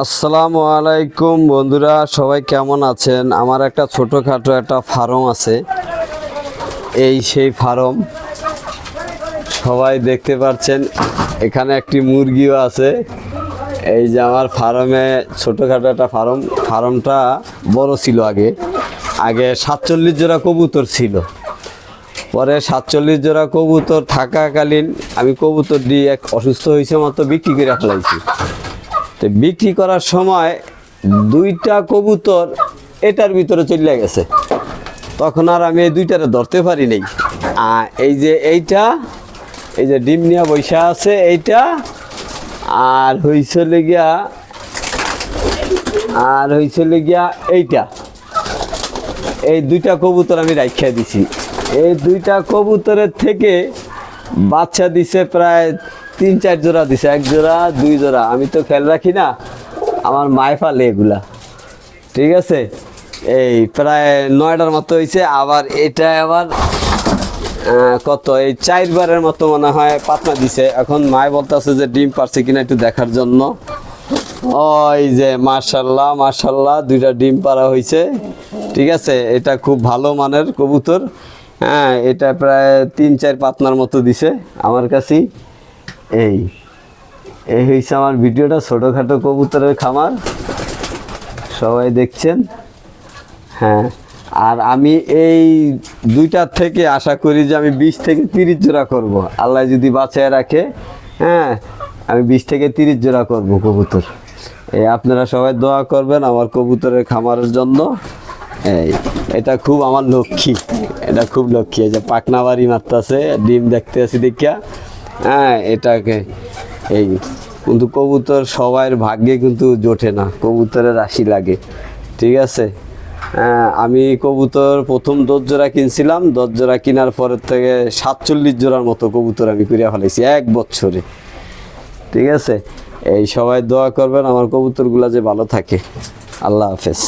আসসালামু আলাইকুম বন্ধুরা, সবাই কেমন আছেন? আমার একটা ছোটোখাটো একটা ফার্ম আছে। এই সেই ফার্ম সবাই দেখতে পাচ্ছেন। এখানে একটি মুরগিও আছে। এই যে আমার ফার্মে ছোটোখাটো একটা ফার্মটা বড় ছিল। আগে 47 জোড়া কবুতর ছিল। পরে 47 জোড়া কবুতর থাকাকালীন আমি কবুতর দিয়ে এক অসুস্থ হয়েছে মতো বিক্রি করে ফেলাইছি। তো বিক্রি করার সময় 2টা কবুতর এটার ভিতরে চলে গেছে। তখন আর আমি এই 2টারে ধরতে পারি নাই। এই যে এই যে ডিম নিয়ে বৈশা আছে এইটা, আর হয়েছিল গিয়া এইটা। এই 2টা কবুতর আমি রাখিয়া দিছি। এই 2টা কবুতরের থেকে বাচ্চা দিছে প্রায় 3-4 জোড়া দিছে। 1 জোড়া 2 জোড়া আমি তো খেয়াল রাখি না, আমার মায় ফালে এগুলা। ঠিক আছে, এই প্রায় 9টার মতো হয়েছে। আবার এটা আবার কত এই 4 বারের মতো মনে হয় পাতনা দিছে। এখন মায় বলতেছে যে ডিম পারছে কিনা একটু দেখার জন্য। ওই যে মাশাল্লাহ 2টা ডিম পারা হয়েছে। ঠিক আছে, এটা খুব ভালো মানের কবুতর। হ্যাঁ, এটা প্রায় 3-4 পাতনার মতো দিছে আমার কাছেই। এই হয়েছে আমার ভিডিওটা, ছোটোখাটো কবুতরের খামার সবাই দেখছেন। হ্যাঁ, আর আমি এই 2টার থেকে আশা করি যে আমি 20 থেকে 30 জোড়া করব, আল্লাহ যদি বাঁচায় রাখে। হ্যাঁ, আমি 20 থেকে 30 জোড়া করব কবুতর। আপনারা সবাই দোয়া করবেন আমার কবুতরের খামারের জন্য। এটা খুব আমার লক্ষ্মী, এটা খুব লক্ষ্মী। এই যে পাখনা বাড়ি মারতেছে, ডিম দেখতে আছি দেখিয়া। হ্যাঁ, এটাকে কিন্তু কবুতর সবার ভাগ্যে কিন্তু জোটে না, কবুতরের রাশি লাগে। ঠিক আছে, আমি কবুতর প্রথম 10 জোড়া কিনছিলাম। 10 জোড়া কেনার পরের থেকে 47 জোড়ার মতো কবুতর আমি করিয়া ফেলাইছি 1 বছরে। ঠিক আছে, সবাই দোয়া করবেন আমার কবুতরগুলা যে ভালো থাকে। আল্লাহ হাফেজ।